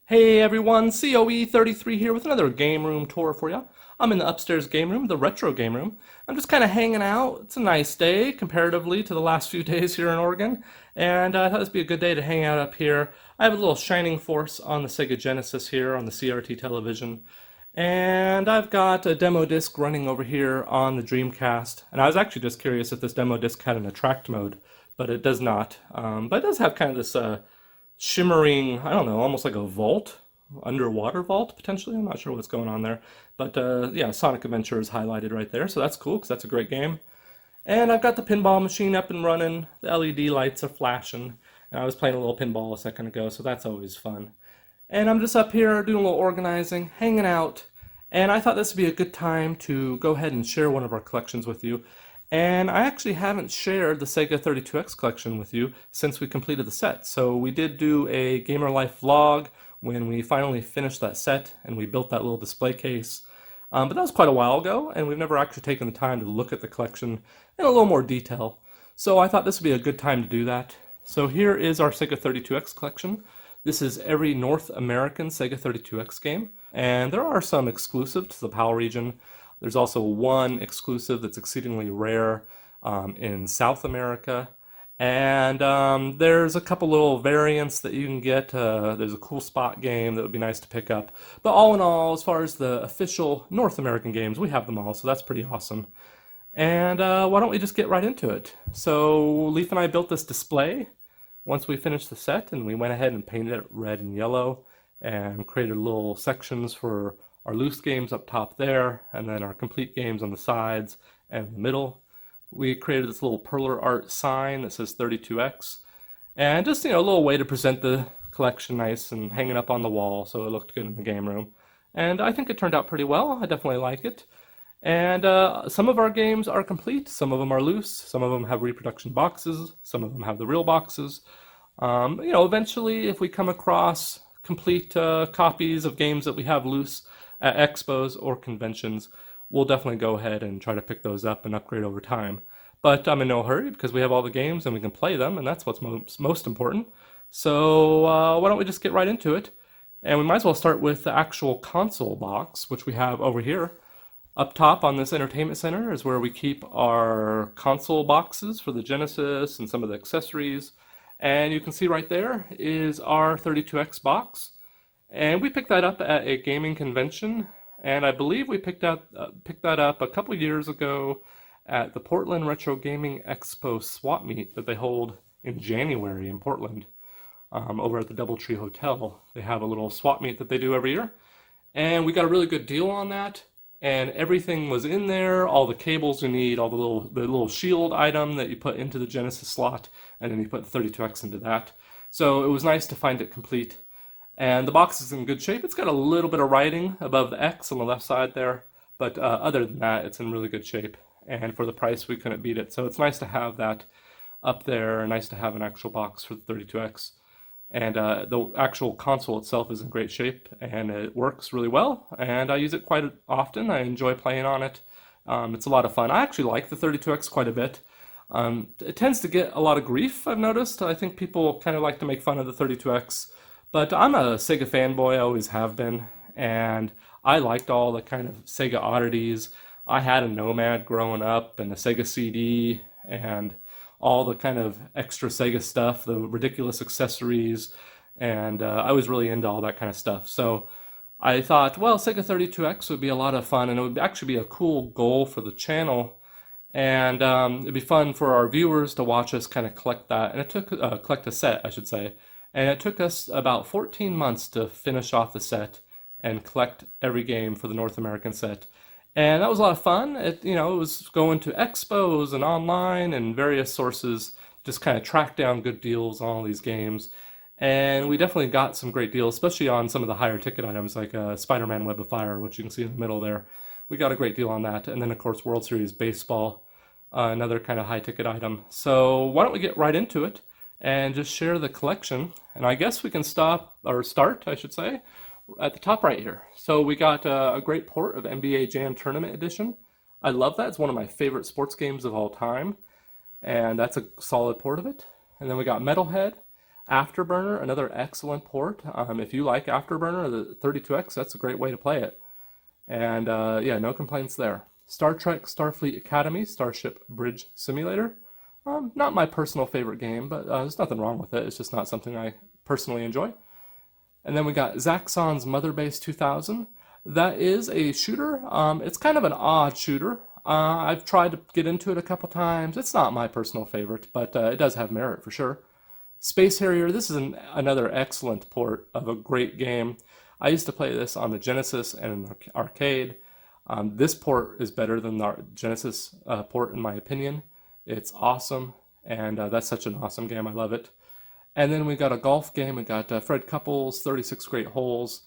Hey everyone, COE33 here with another game room tour for you. I'm in the upstairs game room, the retro game room. I'm just kind of hanging out. It's a nice day comparatively to the last few days here in Oregon, and I thought this would be a good day to hang out up here. I have a little Shining Force on the Sega Genesis here on the CRT television, and I've got a demo disc running over here on the Dreamcast. And I was actually just curious if this demo disc had an attract mode, but it does not. But it does have kind of this shimmering, I don't know, almost like a vault, underwater vault potentially. I'm not sure what's going on there. But yeah, Sonic Adventure is highlighted right there, so that's cool because that's a great game. And I've got the pinball machine up and running. The LED lights are flashing. And I was playing a little pinball a second ago, so that's always fun. And I'm just up here doing a little organizing, hanging out. And I thought this would be a good time to go ahead and share one of our collections with you. And I actually haven't shared the Sega 32X collection with you since we completed the set. So we did do a Gamer Life vlog when we finally finished that set and we built that little display case. But that was quite a while ago, and we've never actually taken the time to look at the collection in a little more detail. So I thought this would be a good time to do that. So here is our Sega 32X collection. This is every North American Sega 32X game, and there are some exclusive to the PAL region. There's also one exclusive that's exceedingly rare in South America. And there's a couple little variants that you can get. There's a cool spot game that would be nice to pick up. But all in all, as far as the official North American games, we have them all, so that's pretty awesome. And why don't we just get right into it? So Leaf and I built this display once we finished the set, and we went ahead and painted it red and yellow and created little sections for our loose games up top there, and then our complete games on the sides and the middle. We created this little perler art sign that says 32X, and just, a little way to present the collection nice and hang it up on the wall so it looked good in the game room. And I think it turned out pretty well. I definitely like it. And some of our games are complete, some of them are loose, some of them have reproduction boxes, some of them have the real boxes. Eventually, if we come across complete copies of games that we have loose at expos or conventions, we'll definitely go ahead and try to pick those up and upgrade over time. But I'm in no hurry because we have all the games and we can play them, and that's what's most important. So why don't we just get right into it? And we might as well start with the actual console box, which we have over here. Up top on this entertainment center is where we keep our console boxes for the Genesis and some of the accessories. And you can see right there is our 32X box. And we picked that up at a gaming convention, and I believe we picked that up a couple years ago at the Portland Retro Gaming Expo swap meet that they hold in January in Portland, over at the Doubletree Hotel. They have a little swap meet that they do every year, and we got a really good deal on that. And everything was in there, all the cables you need, all the little shield item that you put into the Genesis slot, and then you put the 32X into that. So it was nice to find it complete. And the box is in good shape. It's got a little bit of writing above the X on the left side there, but other than that, it's in really good shape. And for the price, we couldn't beat it. So it's nice to have that up there, nice to have an actual box for the 32X. And the actual console itself is in great shape, and it works really well, and I use it quite often. I enjoy playing on it. It's a lot of fun. I actually like the 32X quite a bit. It tends to get a lot of grief, I've noticed. I think people kind of like to make fun of the 32X, but I'm a Sega fanboy, I always have been, and I liked all the kind of Sega oddities. I had a Nomad growing up and a Sega CD and all the kind of extra Sega stuff, the ridiculous accessories, and I was really into all that kind of stuff. So I thought, well, Sega 32X would be a lot of fun, and it would actually be a cool goal for the channel, and it'd be fun for our viewers to watch us kind of collect that, and it took collect a set, I should say, and it took us about 14 months to finish off the set and collect every game for the North American set. And that was a lot of fun. It was going to expos and online and various sources, just kind of track down good deals on all these games. And we definitely got some great deals, especially on some of the higher ticket items like Spider-Man Web of Fire, which you can see in the middle there. We got a great deal on that. And then, of course, World Series Baseball, another kind of high ticket item. So why don't we get right into it and just share the collection? And I guess we can start, I should say, at the top right here. So we got a great port of NBA Jam Tournament Edition. I love that. It's one of my favorite sports games of all time. And that's a solid port of it. And then we got Metalhead. Afterburner, another excellent port. If you like Afterburner, the 32X, that's a great way to play it. And yeah, no complaints there. Star Trek Starfleet Academy Starship Bridge Simulator. Not my personal favorite game, but there's nothing wrong with it. It's just not something I personally enjoy. And then we got Zaxxon's Mother Base 2000. That is a shooter. It's kind of an odd shooter. I've tried to get into it a couple times. It's not my personal favorite, but it does have merit for sure. Space Harrier, this is another excellent port of a great game. I used to play this on the Genesis and an arcade. This port is better than the Genesis port in my opinion. It's awesome, and that's such an awesome game. I love it. And then we got a golf game. We got Fred Couples, 36 Great Holes.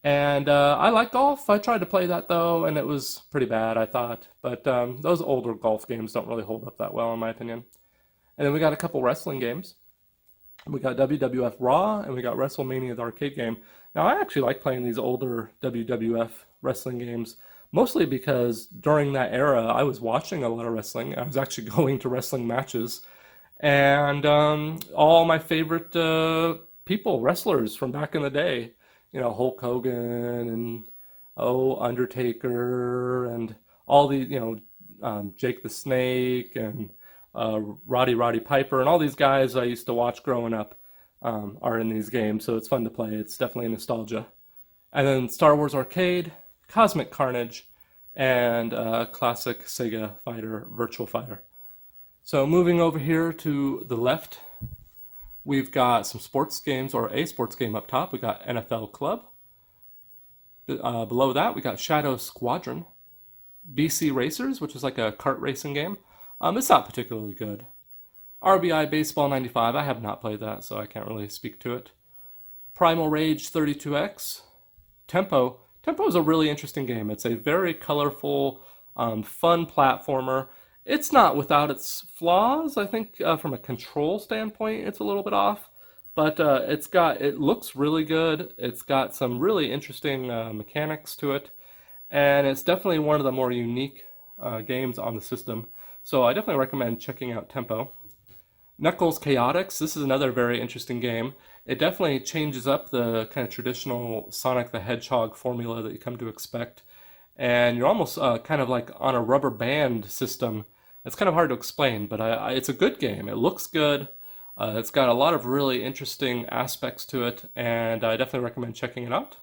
And I like golf. I tried to play that though, and it was pretty bad, I thought. But those older golf games don't really hold up that well, in my opinion. And then we got a couple wrestling games. We got WWF Raw, and we got WrestleMania, the arcade game. Now, I actually like playing these older WWF wrestling games, mostly because during that era, I was watching a lot of wrestling. I was actually going to wrestling matches. And all my favorite people, wrestlers from back in the day, you know, Hulk Hogan and Undertaker and all these, Jake the Snake and Roddy Piper and all these guys I used to watch growing up are in these games, so it's fun to play. It's definitely a nostalgia. And then Star Wars Arcade, Cosmic Carnage, and classic Sega Fighter, Virtual Fighter. So moving over here to the left, we've got some sports games, or a sports game up top. We got NFL Club. Below that, we got Shadow Squadron. BC Racers, which is like a kart racing game. It's not particularly good. RBI Baseball 95, I have not played that, so I can't really speak to it. Primal Rage 32X. Tempo. Tempo is a really interesting game. It's a very colorful, fun platformer. It's not without its flaws. I think from a control standpoint, it's a little bit off. But it looks really good. It's got some really interesting mechanics to it. And it's definitely one of the more unique games on the system. So I definitely recommend checking out Tempo. Knuckles Chaotix, this is another very interesting game. It definitely changes up the kind of traditional Sonic the Hedgehog formula that you come to expect. And you're almost kind of like on a rubber band system. It's kind of hard to explain, but it's a good game. It looks good. It's got a lot of really interesting aspects to it, and I definitely recommend checking it out.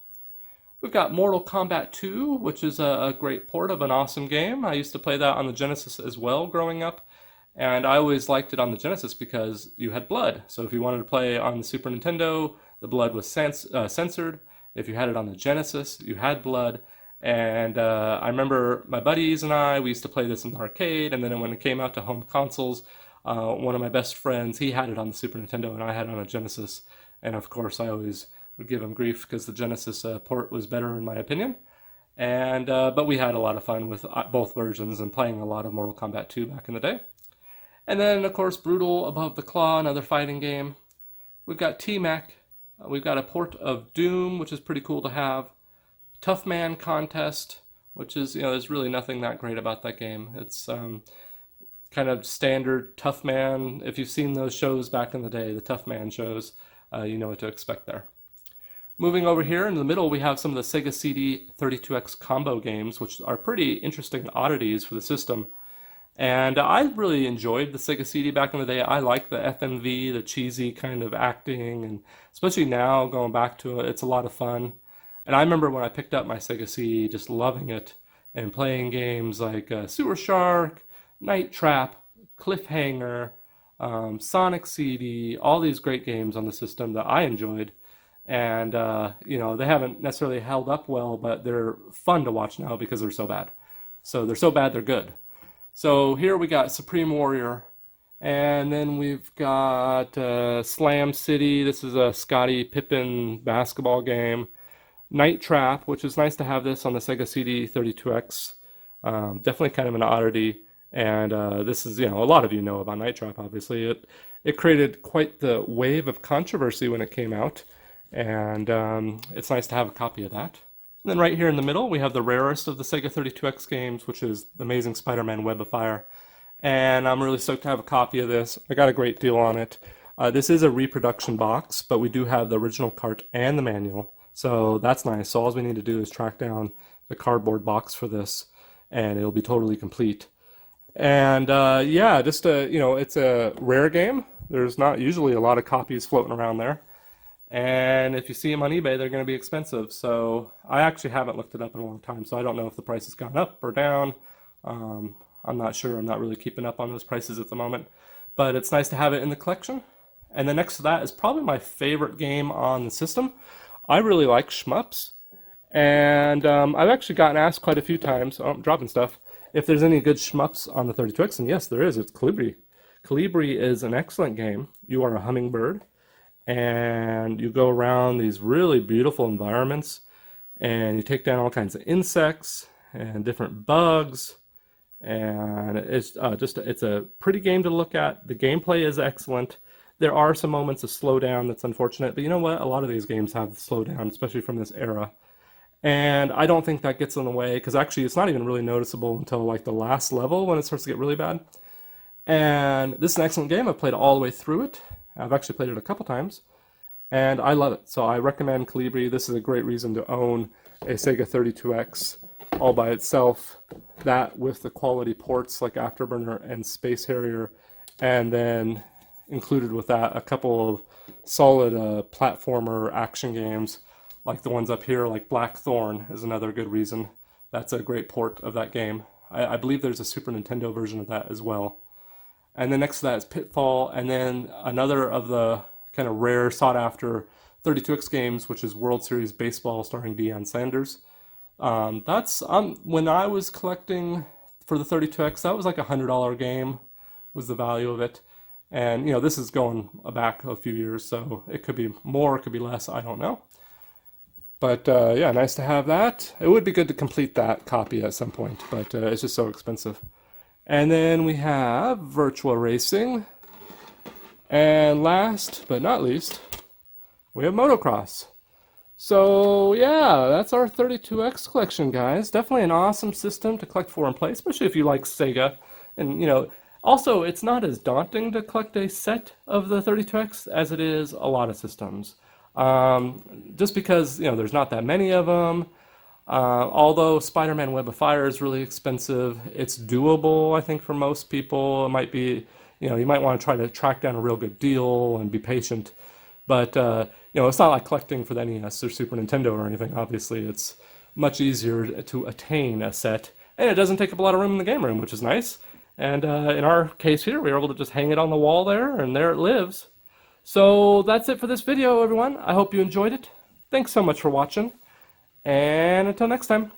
We've got Mortal Kombat 2, which is a great port of an awesome game. I used to play that on the Genesis as well growing up, and I always liked it on the Genesis because you had blood. So if you wanted to play on the Super Nintendo, the blood was censored. If you had it on the Genesis, you had blood. And I remember my buddies and we used to play this in the arcade, and then when it came out to home consoles, one of my best friends, he had it on the Super Nintendo and I had it on a Genesis. And of course, I always would give him grief because the Genesis port was better in my opinion. And but we had a lot of fun with both versions and playing a lot of Mortal Kombat 2 back in the day. And then, of course, Brutal Above the Claw, another fighting game. We've got T-Mac. We've got a port of Doom, which is pretty cool to have. Tough Man Contest, which is, there's really nothing that great about that game. It's kind of standard Tough Man. If you've seen those shows back in the day, the Tough Man shows, you know what to expect there. Moving over here in the middle, we have some of the Sega CD 32X combo games, which are pretty interesting oddities for the system. And I really enjoyed the Sega CD back in the day. I like the FMV, the cheesy kind of acting, and especially now going back to it, it's a lot of fun. And I remember when I picked up my Sega CD, just loving it and playing games like Sewer Shark, Night Trap, Cliffhanger, Sonic CD, all these great games on the system that I enjoyed. And, they haven't necessarily held up well, but they're fun to watch now because they're so bad. So they're so bad, they're good. So here we got Supreme Warrior, and then we've got Slam City. This is a Scottie Pippen basketball game. Night Trap, which is nice to have this on the Sega CD 32X. Definitely kind of an oddity. And this is, a lot of you know about Night Trap, obviously. It created quite the wave of controversy when it came out. And it's nice to have a copy of that. And then right here in the middle, we have the rarest of the Sega 32X games, which is The Amazing Spider-Man Web of Fire. And I'm really stoked to have a copy of this. I got a great deal on it. This is a reproduction box, but we do have the original cart and the manual, so that's nice. So all we need to do is track down the cardboard box for this, and it'll be totally complete. And yeah, just it's a rare game. There's not usually a lot of copies floating around there. And if you see them on eBay, they're going to be expensive. So I actually haven't looked it up in a long time, so I don't know if the price has gone up or down. I'm not sure. I'm not really keeping up on those prices at the moment. But it's nice to have it in the collection. And then next to that is probably my favorite game on the system. I really like shmups. And I've actually gotten asked quite a few times, oh, I'm dropping stuff, if there's any good shmups on the 32X. And yes, there is. It's Colibri. Colibri is an excellent game. You are a hummingbird, and you go around these really beautiful environments, and you take down all kinds of insects and different bugs. And it's it's a pretty game to look at. The gameplay is excellent. There are some moments of slowdown that's unfortunate, but you know what? A lot of these games have slowdown, especially from this era. And I don't think that gets in the way, because actually it's not even really noticeable until like the last level when it starts to get really bad. And this is an excellent game. I've played all the way through it. I've actually played it a couple times, and I love it. So I recommend Colibri. This is a great reason to own a SEGA 32X all by itself. That with the quality ports like Afterburner and Space Harrier, and then included with that a couple of solid platformer action games like the ones up here, like Blackthorn is another good reason. That's a great port of that game. I believe there's a Super Nintendo version of that as well. And then next to that is Pitfall, and then another of the kind of rare, sought-after 32X games, which is World Series Baseball starring Deion Sanders. That's when I was collecting for the 32X, that was like $100 game was the value of it. And this is going back a few years, so it could be more, it could be less, I don't know. But yeah, nice to have that. It would be good to complete that copy at some point, but it's just so expensive. And then we have Virtual Racing. And last but not least, we have Motocross. So yeah, that's our 32X collection, guys. Definitely an awesome system to collect for and play, especially if you like Sega. And also it's not as daunting to collect a set of the 32X as it is a lot of systems. Just because there's not that many of them. Although Spider-Man Web of Fire is really expensive, it's doable, I think, for most people. It might be, you might want to try to track down a real good deal and be patient. But, it's not like collecting for the NES or Super Nintendo or anything, obviously. It's much easier to attain a set, and it doesn't take up a lot of room in the game room, which is nice. And in our case here, we were able to just hang it on the wall there, and there it lives. So that's it for this video, everyone. I hope you enjoyed it. Thanks so much for watching. And until next time.